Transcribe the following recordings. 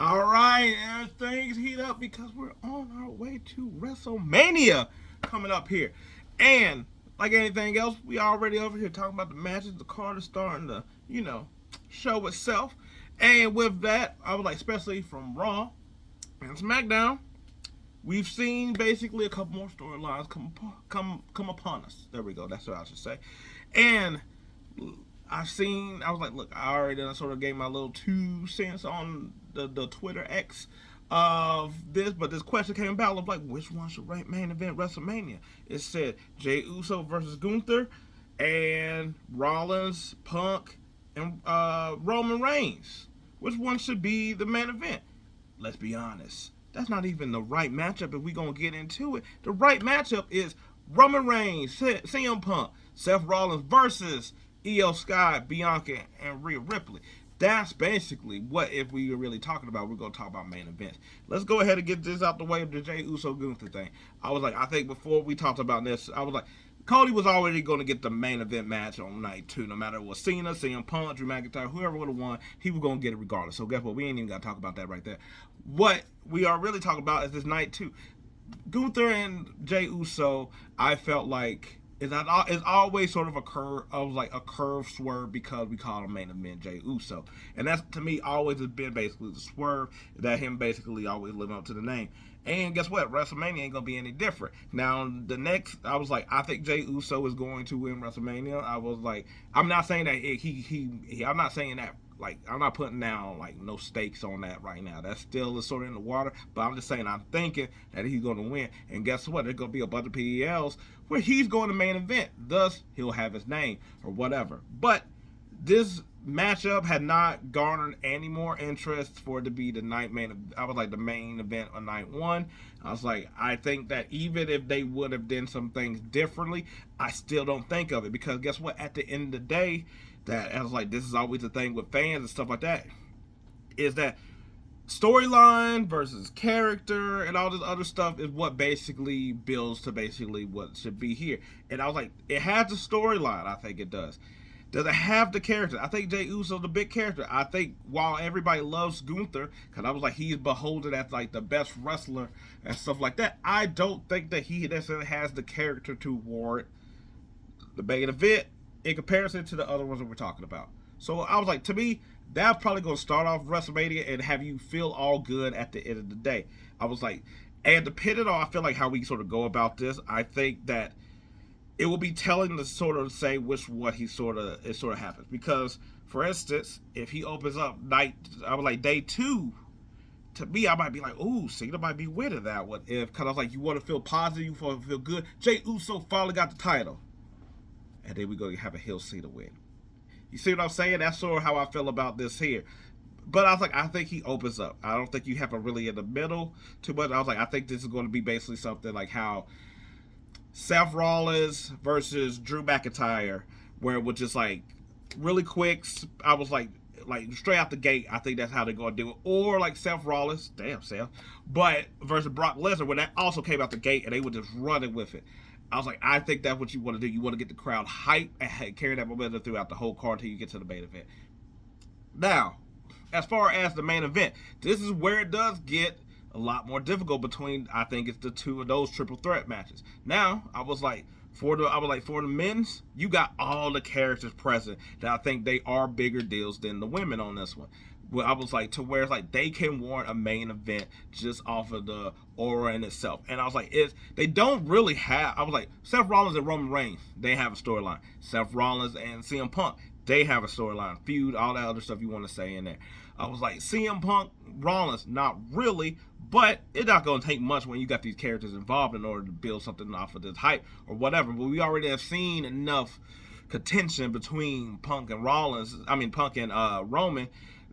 All right, things heat up because we're on our way to WrestleMania coming up here. And like anything else, we already over here talking about the matches, the card is starting to, show itself. And with that, I was like, especially from Raw and SmackDown, we've seen basically a couple more storylines come upon us. There we go. That's what I should say. And I was like, look, I already done sort of gave my little 2 cents on the Twitter X of this, but this question came about of like, which one should rank main event WrestleMania? It said Jey Uso versus Gunther and Rollins, Punk, and Roman Reigns. Which one should be the main event? Let's be honest. That's not even the right matchup if we gonna get into it. The right matchup is Roman Reigns, CM Punk, Seth Rollins versus Io Sky, Bianca, and Rhea Ripley. That's basically what, if we are really talking about, we're going to talk about main events. Let's go ahead and get this out the way of the Jey Uso Gunther thing. I think before we talked about this, I was like, Cody was already going to get the main event match on night 2. No matter what Cena, CM Punk, Drew McIntyre, whoever would have won, he was going to get it regardless. So guess what? We ain't even got to talk about that right there. What we are really talking about is this night 2. Gunther and Jey Uso, I felt like it's always sort of a curve swerve because we call him main event Jey Uso, and that's to me always has been basically the swerve that him basically always living up to the name. And guess what? WrestleMania ain't gonna be any different. Now the next, I was like, I think Jey Uso is going to win WrestleMania. I was like, I'm not saying that I'm not saying that. Like, I'm not putting down like no stakes on that right now. That still is sort of in the water. But I'm just saying I'm thinking that he's going to win. And guess what? There's going to be a bunch of PELs where he's going to main event. Thus, he'll have his name or whatever. But this matchup had not garnered any more interest for it to be the the main event on night 1. I was like, I think that even if they would have done some things differently, I still don't think of it because guess what? At the end of the day, that I was like, this is always the thing with fans and stuff like that, is that storyline versus character and all this other stuff is what basically builds to basically what should be here. And I was like, it has the storyline. I think it does. Does it have the character? I think Jey Uso's the big character. I think while everybody loves Gunther, because I was like, he's beholden as like the best wrestler and stuff like that, I don't think that he necessarily has the character to warrant the main event in comparison to the other ones that we're talking about. So I was like, to me, that's probably going to start off WrestleMania and have you feel all good at the end of the day. I was like, and depending on, I feel like how we sort of go about this, I think that it will be telling to sort of say what it sort of happens. Because, for instance, if he opens up day 2, to me, I might be like, ooh, Cena might be winning that one. Because I was like, you want to feel positive, you want to feel good. Jey Uso finally got the title. And then we're going to have a heel Cena win. You see what I'm saying? That's sort of how I feel about this here. But I was like, I think he opens up. I don't think you have a really in the middle too much. I was like, I think this is going to be basically something like how Seth Rollins versus Drew McIntyre, where it was just like really quick. I was like straight out the gate, I think that's how they're going to do it. Or like Seth Rollins, damn Seth, but versus Brock Lesnar, where that also came out the gate and they were just running with it. I was like, I think that's what you want to do. You want to get the crowd hype and carry that momentum throughout the whole card until you get to the main event. Now, as far as the main event, this is where it does get a lot more difficult between, I think it's the 2 of those triple threat matches. Now, I was like, for the men's, you got all the characters present that I think they are bigger deals than the women on this one. Well, I was like, to where it's like they can warrant a main event just off of the aura in itself. And I was like, they don't really have. I was like, Seth Rollins and Roman Reigns, they have a storyline. Seth Rollins and CM Punk, they have a storyline, feud, all that other stuff you want to say in there. I was like, CM Punk, Rollins, not really, but it's not going to take much when you got these characters involved in order to build something off of this hype or whatever. But we already have seen enough contention between Punk and Roman.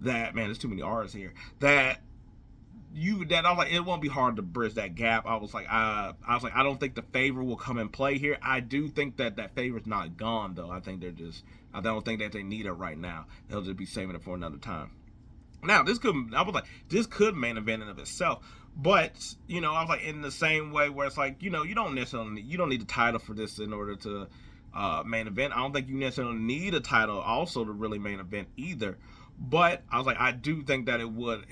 That, man, there's too many R's here. I was like, it won't be hard to bridge that gap. I was like, I don't think the favor will come in play here. I do think that favor's not gone though. I don't think that they need it right now. They'll just be saving it for another time. Now, this could main event in of itself. But, I was like, in the same way where it's like, you don't need a title for this in order to main event. I don't think you necessarily need a title also to really main event either. But I was like, I do think that it would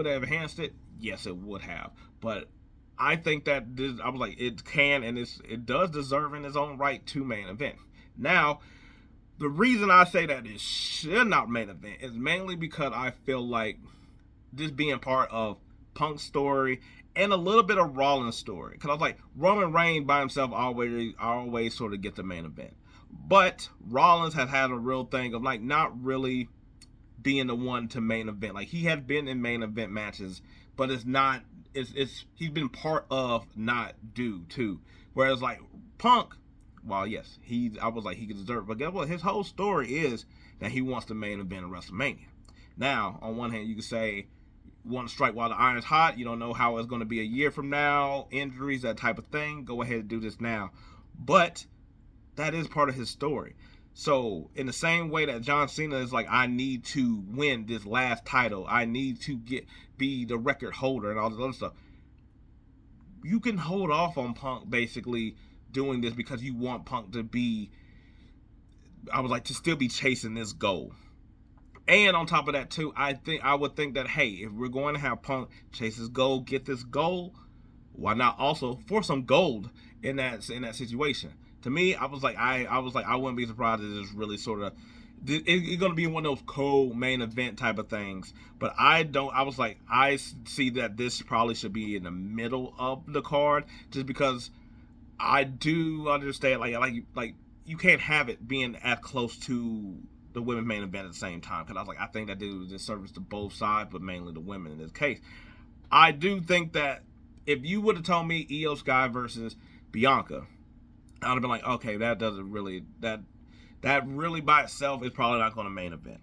have enhanced it. Yes, it would have. But I think that this, I was like, it can and it does deserve in its own right to main event. Now, the reason I say that it should not main event is mainly because I feel like this being part of Punk's story and a little bit of Rollins' story. Because I was like, Roman Reigns by himself always sort of get the main event. But Rollins has had a real thing of like not really being the one to main event. Like he has been in main event matches, but it's not. It's he's been part of, not due to. Whereas like Punk, well, yes, I was like he could deserve it. But guess what? His whole story is that he wants the main event of WrestleMania. Now, on one hand, you could say want to strike while the iron's hot. You don't know how it's going to be a year from now, injuries, that type of thing. Go ahead and do this now. But that is part of his story. So in the same way that John Cena is like, I need to win this last title, I need to be the record holder and all this other stuff. You can hold off on Punk basically doing this because you want Punk to be, I was like, to still be chasing this goal. And on top of that too, I would think that, hey, if we're going to have Punk chase his goal, get this goal, why not also for some gold in that situation? To me, I was like, I wouldn't be surprised if it's really sort of, it's going to be one of those co-main event type of things. But I was like, I see that this probably should be in the middle of the card, just because I do understand, like you can't have it being as close to the women's main event at the same time. Because I was like, I think that did a disservice to both sides, but mainly the women in this case. I do think that if you would have told me Io Sky versus Bianca, I would have been like, okay, that doesn't really, that really by itself is probably not going to main event.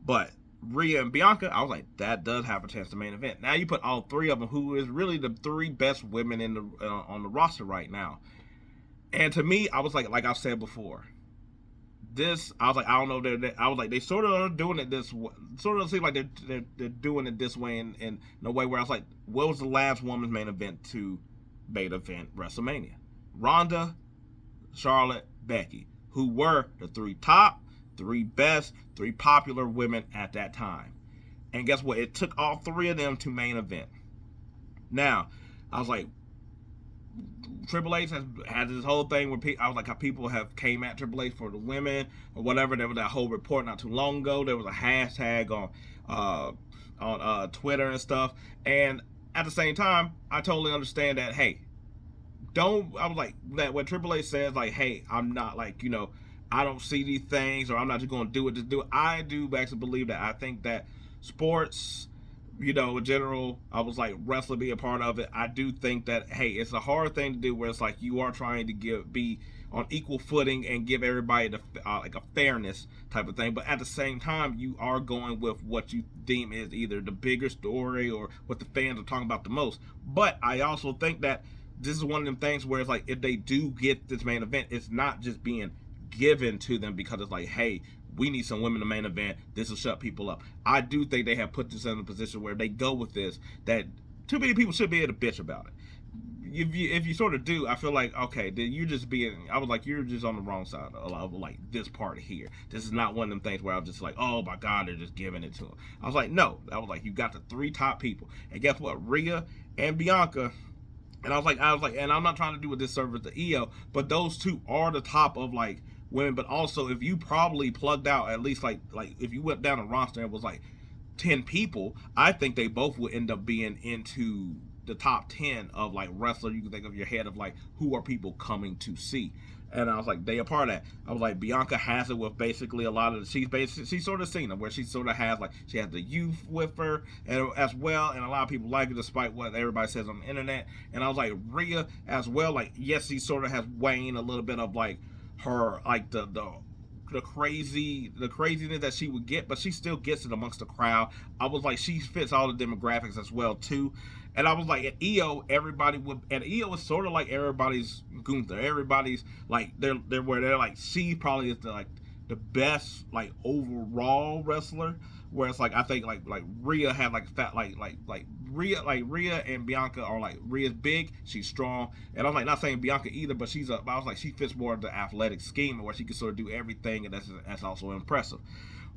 But Rhea and Bianca, I was like, that does have a chance to main event. Now you put all three of them, who is really the three best women in the on the roster right now. And to me, I was like I've said before, this, I was like, I don't know, I was like, they sort of are doing it this way, sort of seem like they're doing it this way in a way where I was like, what was the last women's main event to main event WrestleMania? Ronda, Charlotte, Becky, who were the three best, three popular women at that time. And guess what? It took all three of them to main event. Now, I was like, Triple H has had this whole thing where I was like, how people have came at Triple H for the women or whatever. There was that whole report not too long ago. There was a hashtag on Twitter and stuff. And at the same time, I totally understand that, hey, I was like, that when Triple H says like, hey, I'm not like, I don't see these things, or I'm not just going to do it to do it. I do actually believe that. I think that sports, in general, I was like, wrestling be a part of it. I do think that, hey, it's a hard thing to do where it's like you are trying to be on equal footing and give everybody like a fairness type of thing. But at the same time, you are going with what you deem is either the bigger story or what the fans are talking about the most. But I also think that this is one of them things where it's like, if they do get this main event, it's not just being given to them because it's like, hey, we need some women to main event, this will shut people up. I do think they have put this in a position where they go with this, that too many people should be able to bitch about it. If you sort of do, I feel like, okay, then you're just I was like, you're just on the wrong side of like this part here. This is not one of them things where I was just like, oh my God, they're just giving it to them. I was like, no. I was like, you got the three top people. And guess what? Rhea and Bianca. And I was like, and I'm not trying to do a disservice to Io, but those two are the top of like women. But also, if you probably plugged out at least like if you went down a roster and it was like 10 people, I think they both would end up being into the top 10 of like wrestler. You can think of your head of like, who are people coming to see? And I was like, they are part of that. I was like, Bianca has it with basically a lot of she's sort of seen it where she sort of has like, she has the youth with her and as well, and a lot of people like it despite what everybody says on the internet. And I was like, Rhea as well, like, yes, she sort of has Wayne a little bit of like her like the craziness that she would get, but she still gets it amongst the crowd. I was like, she fits all the demographics as well too. And I was like, at Io, Io is sort of like everybody's Gunther. Everybody's like, they're like, she probably is the best like overall wrestler. Where it's like, I think like Rhea had like fat like Rhea and Bianca are like, Rhea's big, she's strong, and I'm like not saying Bianca either, but I was like, she fits more of the athletic scheme where she can sort of do everything, and that's also impressive.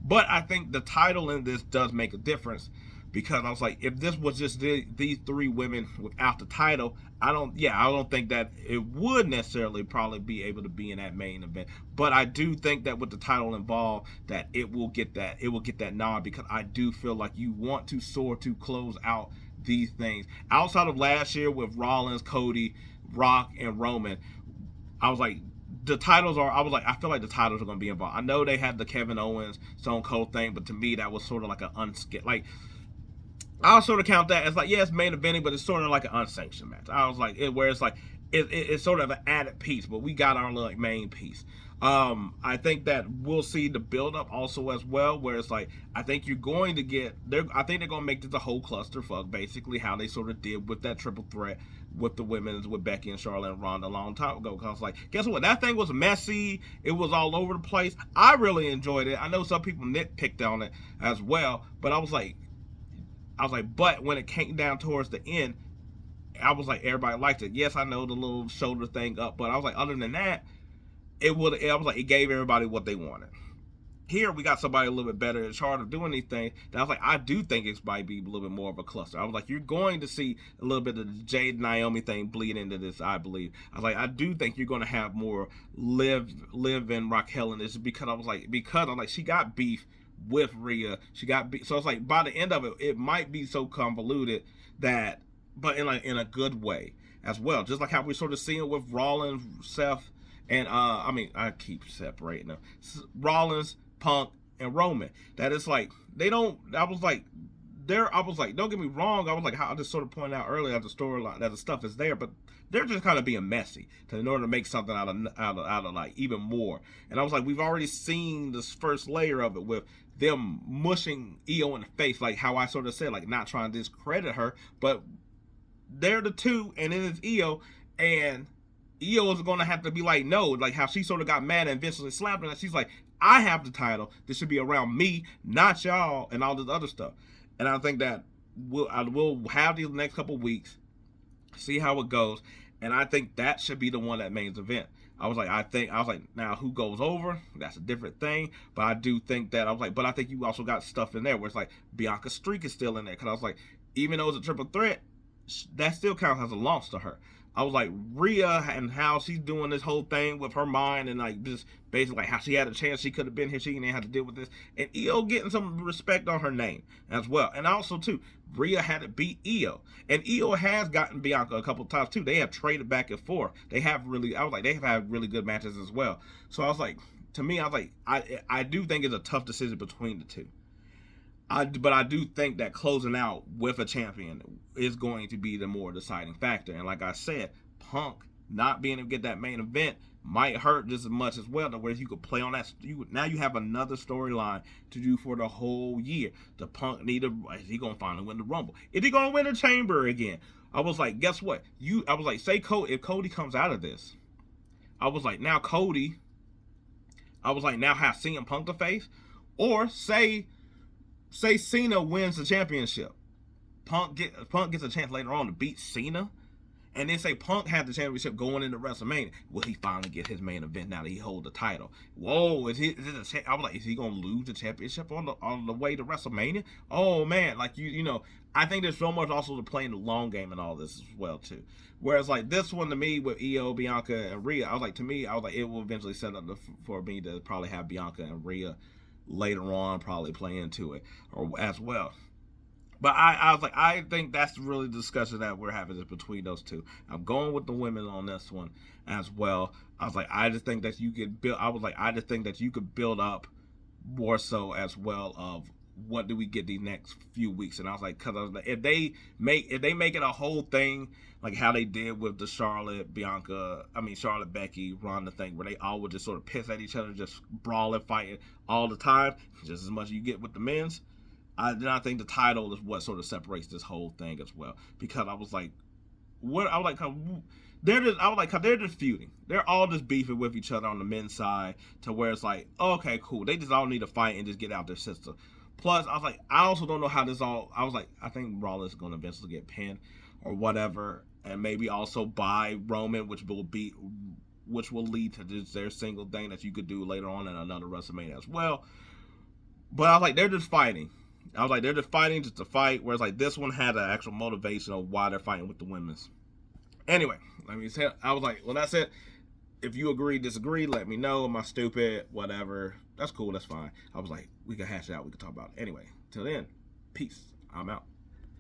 But I think the title in this does make a difference because I was like, if this was just these three women without the title, I don't think that it would necessarily probably be able to be in that main event. But I do think that with the title involved, that it will get that nod because I do feel like you want to soar to close out these things. Outside of last year with Rollins, Cody, Rock, and Roman, I was like, the titles are. I was like, I feel like the titles are going to be involved. I know they had the Kevin Owens Stone Cold thing, but to me that was sort of like an unskip. Like I'll sort of count that as like, yeah, it's main eventing, but it's sort of like an unsanctioned match. I was like, where it's like it's sort of an added piece, but we got our like main piece. I think that we'll see the build up also as well, where it's like I think you're going to get there. I think they're going to make this a whole clusterfuck, basically how they sort of did with that triple threat with the women's with Becky and Charlotte and Ronda a long time ago. Because like, guess what? That thing was messy. It was all over the place. I really enjoyed it. I know some people nitpicked on it as well, but I was like, but when it came down towards the end, I was like, everybody liked it. Yes, I know the little shoulder thing up, but I was like, other than that, I was like, it gave everybody what they wanted. Here we got somebody a little bit better in charge of doing these things. And I was like, I do think it might be a little bit more of a cluster. I was like, you're going to see a little bit of the Jade Naomi thing bleed into this, I believe. I was like, I do think you're going to have more Liv and Raquel in this because I'm like, she got beef with Rhea. She got beef. So it's like, by the end of it, it might be so convoluted that, but in a good way as well. Just like how we sort of seeing with Rollins, Seth, and I keep separating them. Rollins, Punk, and Roman. That is like I was like, don't get me wrong. I was like, how I just sort of pointed out earlier that the storyline, that the stuff is there, but they're just kind of being messy in order to make something out of like even more. And I was like, we've already seen this first layer of it with them mushing Io in the face, like how I sort of said, like not trying to discredit her, but they're the two, and then it's Io, and Io is going to have to be like, no, like how she sort of got mad and eventually slapped her. And she's like, I have the title. This should be around me, not y'all, and all this other stuff. And I think that we'll have these next couple weeks, see how it goes, and I think that should be the one that main event. I was like, now who goes over? That's a different thing. But I do think that but I think you also got stuff in there where it's like Bianca's streak is still in there because I was like, even though it's a triple threat, that still counts as a loss to her. I was like, Rhea and how she's doing this whole thing with her mind and like just basically like how she had a chance she could have been here, she didn't have to deal with this, and Io getting some respect on her name as well. And also too, Rhea had to beat Io, and Io has gotten Bianca a couple of times too. They have traded back and forth. They have had really good matches as well. So I was like, to me, I was like, I do think it's a tough decision between the two. But I do think that closing out with a champion is going to be the more deciding factor. And like I said, Punk not being able to get that main event might hurt just as much as well. Whereas you could play on that. Now you have another storyline to do for the whole year. The Punk is he gonna finally win the Rumble? Is he gonna win the Chamber again? I was like, guess what? I was like, if Cody comes out of this, I was like, now Cody. I was like, now have CM Punk to face, or say Cena wins the championship. Punk gets a chance later on to beat Cena, and then say Punk had the championship going into WrestleMania. Will he finally get his main event now that he holds the title? Whoa, I was like, is he gonna lose the championship on the way to WrestleMania? Oh man, like you know, I think there's so much also to play in the long game and all this as well too. Whereas like this one to me with Io, Bianca, and Rhea, I was like, it will eventually set up for me to probably have Bianca and Rhea later on probably play into it or as well. But I was like, I think that's really the discussion that we're having is between those two. I'm going with the women on this one as well. I was like, I just think that you could build up more so as well of what do we get these next few weeks. And I was like, if they make it a whole thing like how they did with the Charlotte Becky Ronda thing, where they all would just sort of piss at each other, just brawling, fighting all the time, just as much as you get with the men's. I think the title is what sort of separates this whole thing as well. Because I was like, they're just feuding. They're all just beefing with each other on the men's side to where it's like, okay, cool. They just all need to fight and just get out their system. Plus, I was like, I also don't know how this all. I was like, I think Rollins is going to eventually get pinned or whatever, and maybe also by Roman, which will lead to just their single thing that you could do later on in another WrestleMania as well. But I was like, they're just fighting. I was like, they're just fighting just to fight. Whereas like this one had an actual motivation of why they're fighting with the women's. Anyway, let me say, I was like, well, that's it. If you agree, disagree, let me know. Am I stupid? Whatever. That's cool. That's fine. I was like, we can hash it out. We can talk about it. Anyway, till then, peace. I'm out.